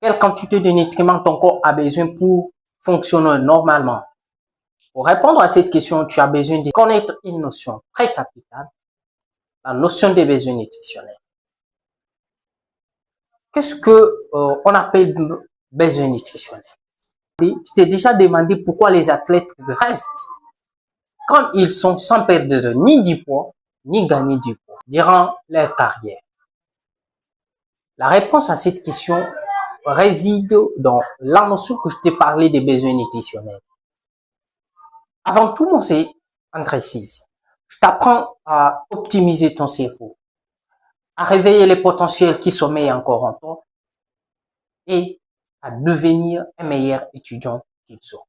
quelle quantité de nutriments ton corps a besoin pour fonctionner normalement? Pour répondre à cette question, tu as besoin de connaître une notion très capitale, la notion des besoins nutritionnels. Qu'est-ce que on appelle besoin nutritionnel? Tu t'es déjà demandé pourquoi les athlètes restent comme ils sont sans perdre ni du poids, ni gagner du poids durant leur carrière? La réponse à cette question réside dans la notion que je t'ai parlé des besoins nutritionnels. Avant tout, mon c'est André 6. Je t'apprends à optimiser ton cerveau, à réveiller les potentiels qui sommeillent encore en toi et à devenir un meilleur étudiant qu'ils sont.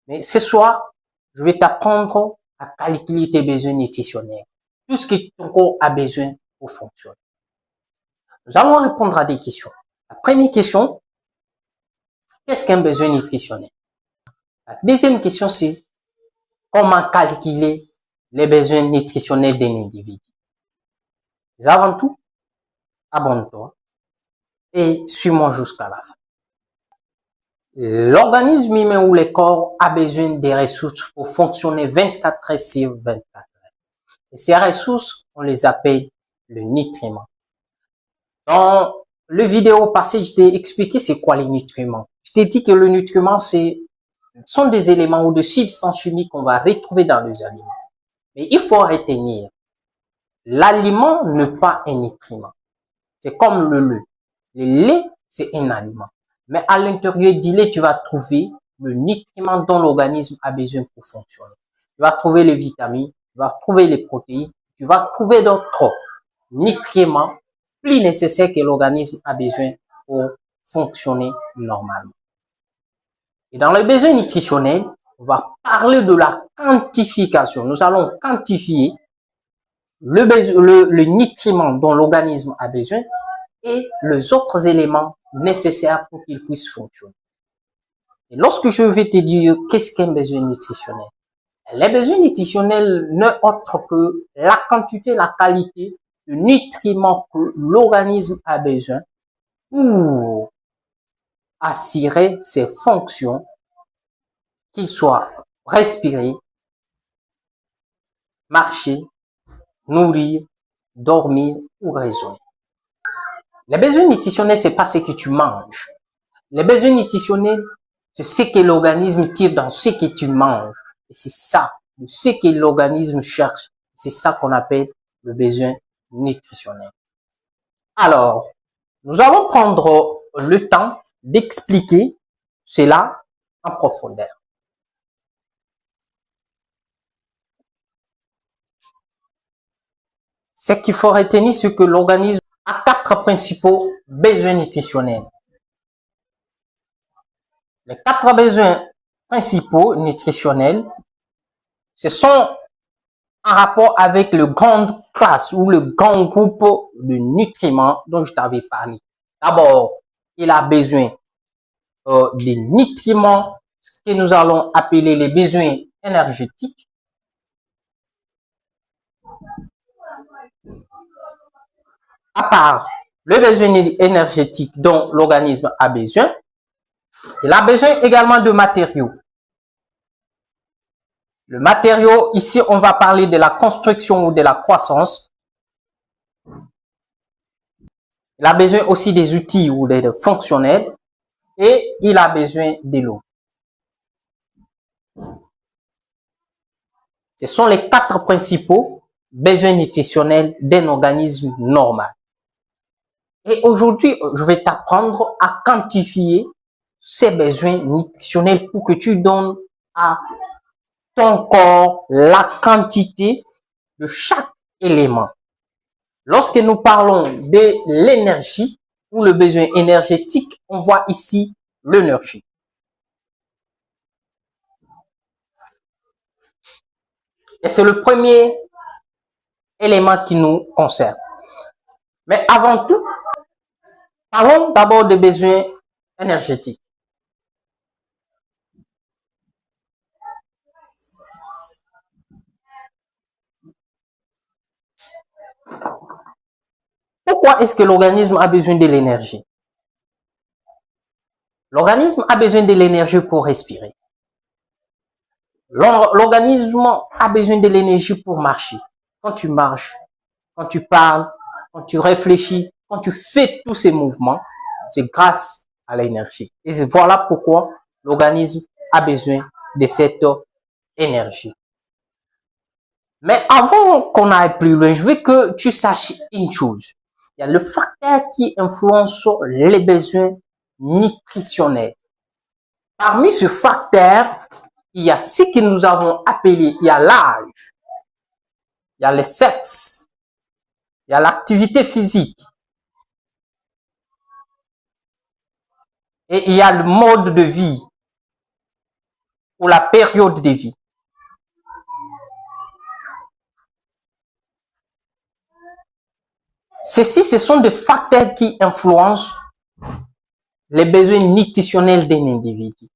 Mais ce soir, je vais t'apprendre à calculer tes besoins nutritionnels, tout ce que ton corps a besoin pour fonctionner. Nous allons répondre à des questions. La première question, qu'est-ce qu'un besoin nutritionnel? La deuxième question, c'est comment calculer les besoins nutritionnels d'un individu. Mais avant tout, abonne-toi et suis-moi jusqu'à la fin. L'organisme humain ou le corps a besoin des ressources pour fonctionner 24 heures sur 24 heures. Et ces ressources, on les appelle le nutriment. Dans le vidéo passé, je t'ai expliqué c'est quoi les nutriments. Je t'ai dit que le nutriment, sont des éléments ou des substances chimiques qu'on va retrouver dans les aliments. Mais il faut retenir, l'aliment n'est pas un nutriment. C'est comme le lait. Le lait, c'est un aliment. Mais à l'intérieur du lait, tu vas trouver le nutriment dont l'organisme a besoin pour fonctionner. Tu vas trouver les vitamines, tu vas trouver les protéines, tu vas trouver d'autres nutriments plus nécessaires que l'organisme a besoin pour fonctionner normalement. Et dans les besoins nutritionnels, on va parler de la quantification. Nous allons quantifier le nutriment dont l'organisme a besoin et les autres éléments nécessaires pour qu'il puisse fonctionner. Et lorsque je vais te dire qu'est-ce qu'un besoin nutritionnel, les besoins nutritionnels n'est autre que la quantité, la qualité de nutriments que l'organisme a besoin pour assurer ses fonctions, qu'il soit respirer, marcher, nourrir, dormir ou raisonner. Les besoins nutritionnels, c'est pas ce que tu manges. Les besoins nutritionnels, c'est ce que l'organisme tire dans ce que tu manges. Et c'est ça, ce que l'organisme cherche. C'est ça qu'on appelle le besoin nutritionnel. Alors, nous allons prendre le temps d'expliquer cela en profondeur. Ce qu'il faut retenir, c'est que l'organisme a 4 principaux besoins nutritionnels. Les 4 besoins principaux nutritionnels, ce sont en rapport avec le grand classe ou le grand groupe de nutriments dont je t'avais parlé. D'abord, il a besoin des nutriments, ce que nous allons appeler les besoins énergétiques. À part le besoin énergétique dont l'organisme a besoin, il a besoin également de matériaux. Le matériau, ici, on va parler de la construction ou de la croissance. Il a besoin aussi des outils ou des fonctionnels. Et il a besoin de l'eau. Ce sont les 4 principaux besoins nutritionnels d'un organisme normal. Et aujourd'hui, je vais t'apprendre à quantifier ces besoins nutritionnels pour que tu donnes à ton corps la quantité de chaque élément. Lorsque nous parlons de l'énergie ou le besoin énergétique, on voit ici l'énergie. Et c'est le premier élément qui nous concerne. Mais avant tout, parlons d'abord des besoins énergétiques. Pourquoi est-ce que l'organisme a besoin de l'énergie? L'organisme a besoin de l'énergie pour respirer. L'organisme a besoin de l'énergie pour marcher. Quand tu marches, quand tu parles, quand tu réfléchis, quand tu fais tous ces mouvements, c'est grâce à l'énergie. Et voilà pourquoi l'organisme a besoin de cette énergie. Mais avant qu'on aille plus loin, je veux que tu saches une chose. Il y a le facteur qui influence les besoins nutritionnels. Parmi ce facteur, il y a ce que nous avons appelé, il y a l'âge, il y a le sexe, il y a l'activité physique et il y a le mode de vie ou la période de vie. Ceci, ce sont des facteurs qui influencent les besoins nutritionnels d'un individu.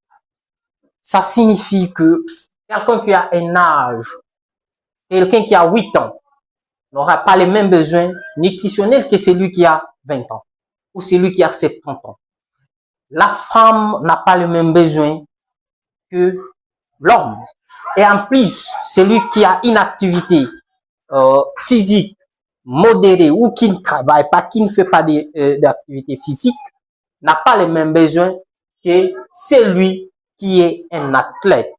Ça signifie que quelqu'un qui a un âge, quelqu'un qui a 8 ans, n'aura pas les mêmes besoins nutritionnels que celui qui a 20 ans ou celui qui a 70 ans. La femme n'a pas les mêmes besoins que l'homme. Et en plus, celui qui a une activité physique modérée ou qui ne travaille pas, qui ne fait pas d'activité physique, n'a pas les mêmes besoins que celui qui est un athlète.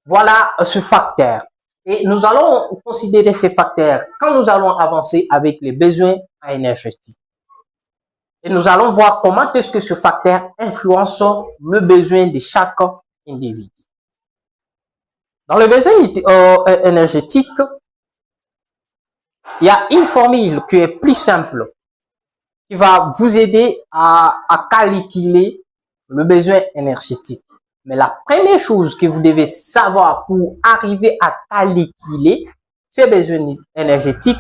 Voilà ce facteur. Et nous allons considérer ces facteurs quand nous allons avancer avec les besoins énergétiques. Et nous allons voir comment est-ce que ce facteur influence le besoin de chaque individu. Dans le besoin énergétique, il y a une formule qui est plus simple, qui va vous aider à calculer le besoin énergétique. Mais la première chose que vous devez savoir pour arriver à calculer ces besoins énergétiques,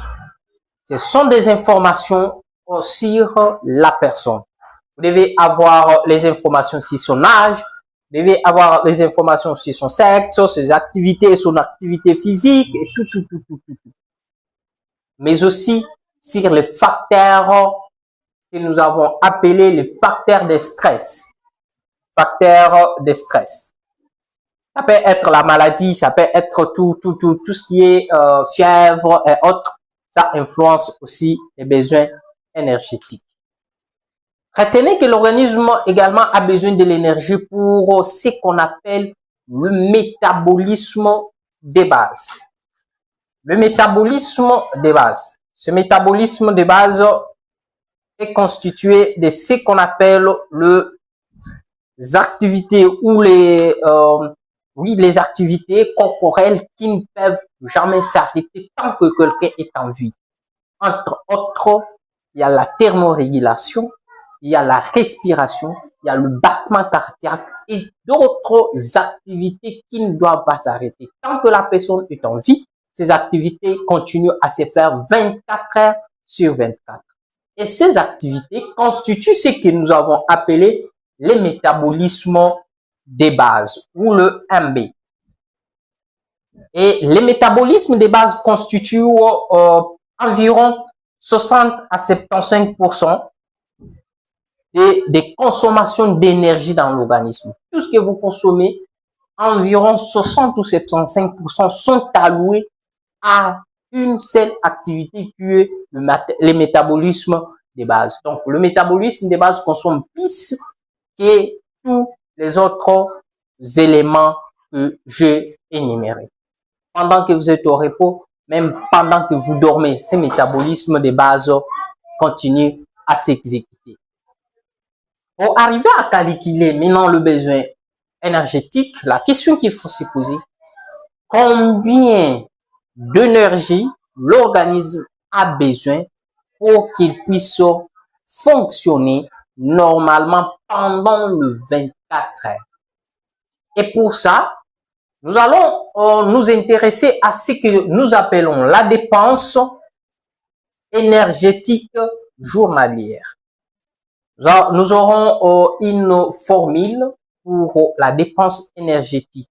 ce sont des informations sur la personne. Vous devez avoir les informations sur son âge, vous devez avoir les informations sur son sexe, ses activités, son activité physique et tout. Mais aussi sur les facteurs que nous avons appelés les facteurs de stress. Facteurs de stress. Ça peut être la maladie, ça peut être tout ce qui est fièvre et autres. Ça influence aussi les besoins énergétiques. Retenez que l'organisme également a besoin de l'énergie pour ce qu'on appelle le métabolisme de base. Le métabolisme de base. Ce métabolisme de base est constitué de ce qu'on appelle les activités ou les activités corporelles qui ne peuvent jamais s'arrêter tant que quelqu'un est en vie. Entre autres, il y a la thermorégulation, il y a la respiration, il y a le battement cardiaque et d'autres activités qui ne doivent pas s'arrêter. Tant que la personne est en vie, ces activités continuent à se faire 24 heures sur 24. Et ces activités constituent ce que nous avons appelé les métabolismes de base ou le MB. Et les métabolismes de base constituent environ 60 à 75% des consommations d'énergie dans l'organisme. Tout ce que vous consommez, environ 60 ou 75% sont alloués à une seule activité qui est le métabolisme de base. Donc, le métabolisme de base consomme plus que tous les autres éléments que j'ai énumérés. Pendant que vous êtes au repos, même pendant que vous dormez, ce métabolisme de base continue à s'exécuter. Pour arriver à calculer maintenant le besoin énergétique, la question qu'il faut se poser, combien d'énergie l'organisme a besoin pour qu'il puisse fonctionner normalement pendant le 24 heures. Et pour ça, nous allons nous intéresser à ce que nous appelons la dépense énergétique journalière. Nous aurons une formule pour la dépense énergétique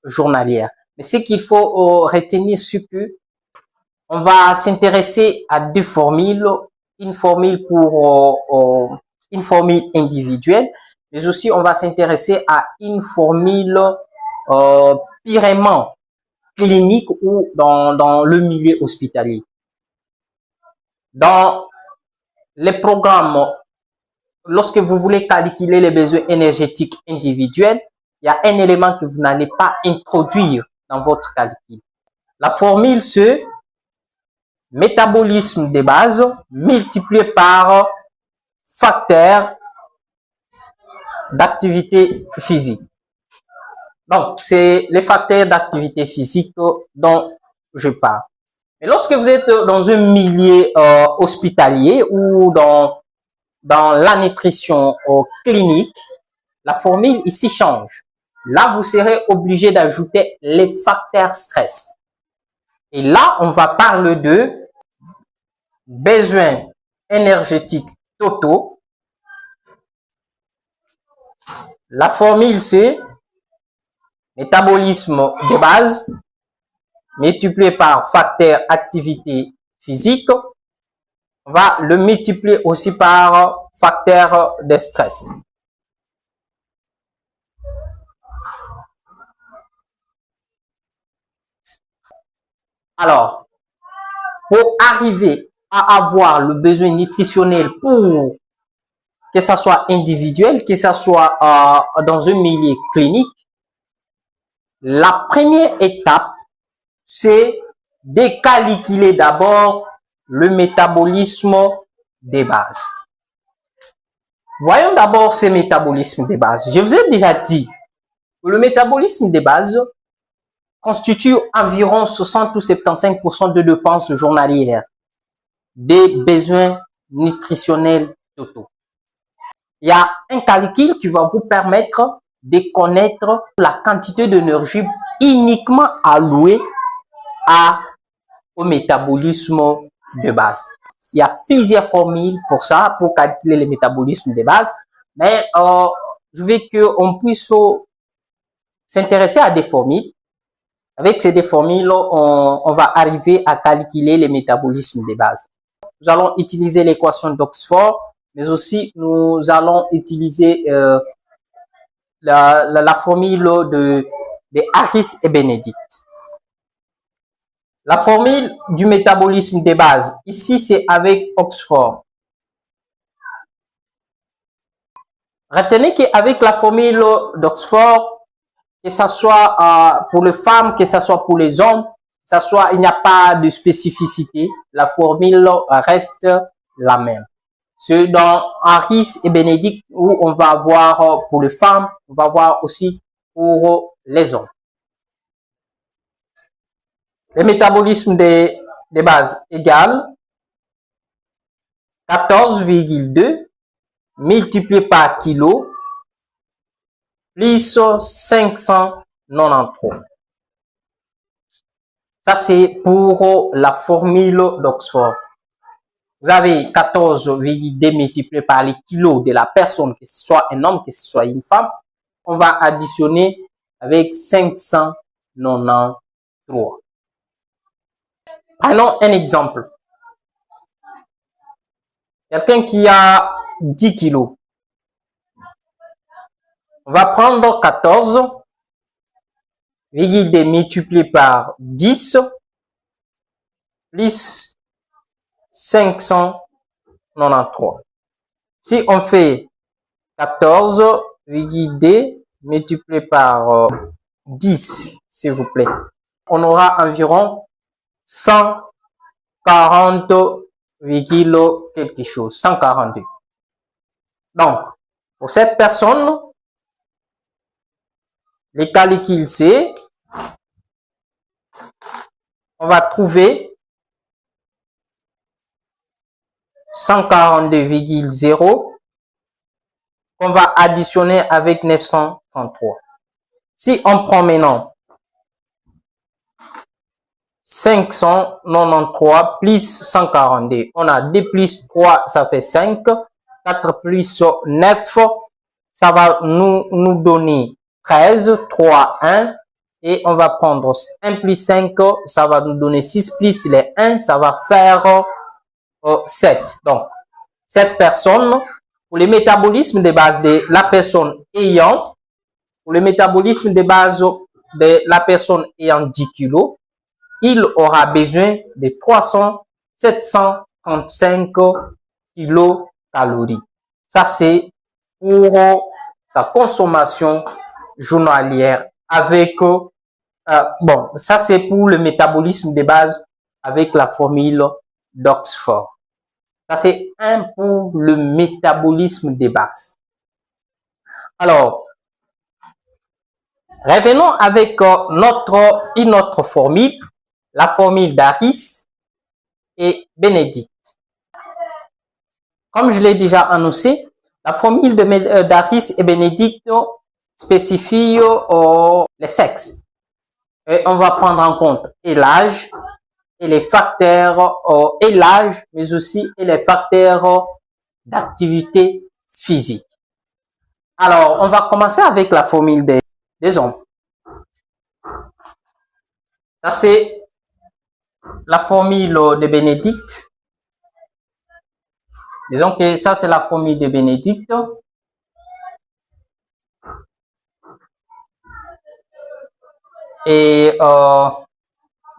journalière. Mais ce qu'il faut retenir, c'est que on va s'intéresser à deux formules. Une formule pour une formule individuelle, mais aussi on va s'intéresser à une formule purement clinique ou dans le milieu hospitalier. Dans les programmes, lorsque vous voulez calculer les besoins énergétiques individuels, il y a un élément que vous n'allez pas introduire dans votre calcul. La formule, c'est métabolisme de base multiplié par facteur d'activité physique. Donc, c'est les facteurs d'activité physique dont je parle. Mais lorsque vous êtes dans un milieu hospitalier ou dans la nutrition clinique, la formule ici change. Là, vous serez obligé d'ajouter les facteurs stress. Et là, on va parler de besoins énergétiques totaux. La formule, c'est métabolisme de base multiplié par facteur activité physique. On va le multiplier aussi par facteur de stress. Alors, pour arriver à avoir le besoin nutritionnel pour que ça soit individuel, que ça soit dans un milieu clinique, la première étape, c'est de calculer d'abord le métabolisme de base. Voyons d'abord ce métabolisme de base. Je vous ai déjà dit que le métabolisme de base constitue environ 60 ou 75% de dépenses journalières des besoins nutritionnels totaux. Il y a un calcul qui va vous permettre de connaître la quantité d'énergie uniquement allouée au métabolisme de base. Il y a plusieurs formules pour ça, pour calculer le métabolisme de base, mais je veux qu'on puisse s'intéresser à des formules. Avec ces deux formules, on va arriver à calculer le métabolisme de base. Nous allons utiliser l'équation d'Oxford, mais aussi nous allons utiliser la formule de Harris et Benedict. La formule du métabolisme de base, ici c'est avec Oxford. Retenez qu'avec la formule d'Oxford, que ce soit pour les femmes, que ce soit pour les hommes, il n'y a pas de spécificité. La formule reste la même. C'est dans Harris et Benedict où on va avoir pour les femmes, on va voir aussi pour les hommes. Le métabolisme de base égale 14,2 multiplié par kilo plus 593. Ça, c'est pour la formule d'Oxford. Vous avez 14,2 multiplié par les kilos de la personne, que ce soit un homme, que ce soit une femme. On va additionner avec 593. Prenons un exemple. Quelqu'un qui a 10 kilos. On va prendre 14,2 multiplié par 10 plus 593. Si on fait 14,2 multiplié par 10, s'il vous plaît, on aura environ 140, quelque chose, 142. Donc, pour cette personne, les calculs, c'est, on va trouver 142,0 qu'on va additionner avec 933. Si on prend maintenant 593 plus 142, on a 2 plus 3, ça fait 5, 4 plus 9, ça va nous donner 13, 3, 1, et on va prendre 1 plus 5, ça va nous donner 6 plus les 1, ça va faire 7. Donc, cette personne pour le métabolisme de base de la personne ayant, pour le métabolisme de base de la personne ayant 10 kilos, il aura besoin de 735 kilocalories. Ça, c'est pour sa consommation journalière avec, bon, ça c'est pour le métabolisme de base avec la formule d'Oxford. Ça c'est un pour le métabolisme de base. Alors, revenons avec une autre formule, la formule d'Harris et Bénédicte. Comme je l'ai déjà annoncé, la formule d'Harris et Bénédicte spécifie les sexes. Et on va prendre en compte et l'âge et les facteurs et l'âge, mais aussi et les facteurs d'activité physique. Alors, on va commencer avec la formule des hommes. Ça, c'est la formule de Bénédicte. Disons que ça, c'est la formule de Bénédicte. Et,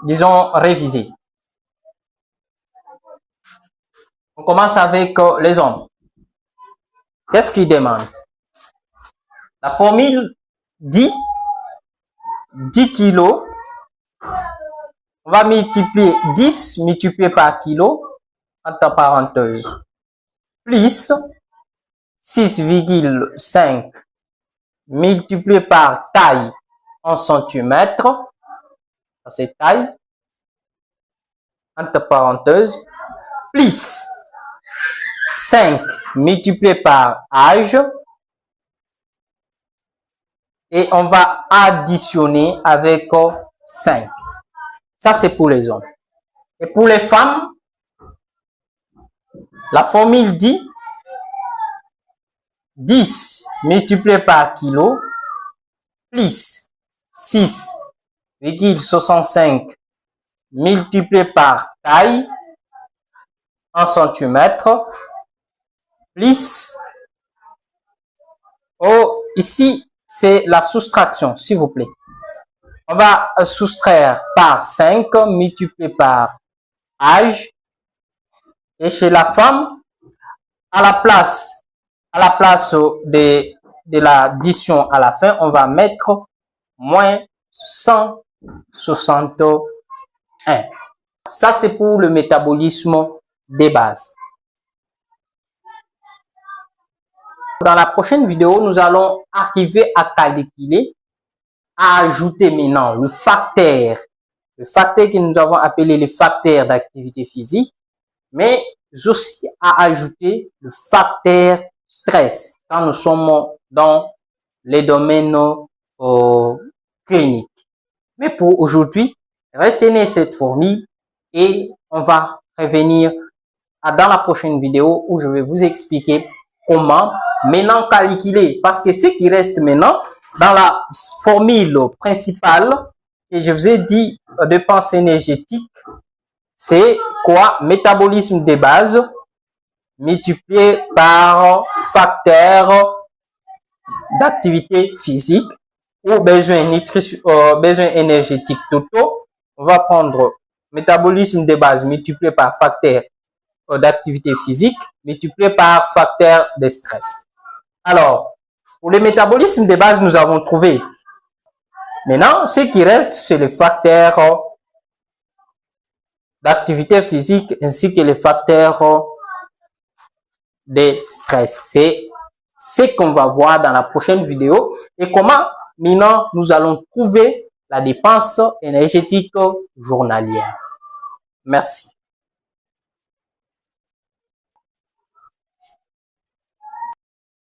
disons, réviser. On commence avec les hommes. Qu'est-ce qu'ils demandent? La formule dit 10 kilos. On va multiplier 10 multiplié par kilo, entre parenthèses, plus 6,5 multiplié par taille en centimètres, c'est taille, entre parenthèses, plus 5 multiplié par âge, et on va additionner avec 5. Ça, c'est pour les hommes. Et pour les femmes, la formule dit 10 multiplié par kilo plus 6,65 multiplié par taille en centimètres plus, ici, c'est la soustraction, s'il vous plaît. On va soustraire par 5 multiplié par âge. Et chez la femme, à la place de l'addition à la fin, on va mettre moins 161. Ça, c'est pour le métabolisme des bases. Dans la prochaine vidéo, nous allons arriver à calculer, à ajouter maintenant le facteur que nous avons appelé le facteur d'activité physique, mais aussi à ajouter le facteur stress quand nous sommes dans les domaines cliniques. Mais pour aujourd'hui, retenez cette formule et on va revenir dans la prochaine vidéo où je vais vous expliquer comment maintenant calculer, parce que ce qui reste maintenant dans la formule principale que je vous ai dit, dépenses énergétiques, c'est quoi? Métabolisme de base multiplié par facteur d'activité physique ou besoin énergétique totaux. On va prendre métabolisme de base multiplié par facteur d'activité physique multiplié par facteur de stress. Alors, pour le métabolisme de base, nous avons trouvé. Maintenant, ce qui reste, c'est le facteur d'activité physique ainsi que les facteurs de stress. C'est ce qu'on va voir dans la prochaine vidéo et comment maintenant nous allons trouver la dépense énergétique journalière. Merci.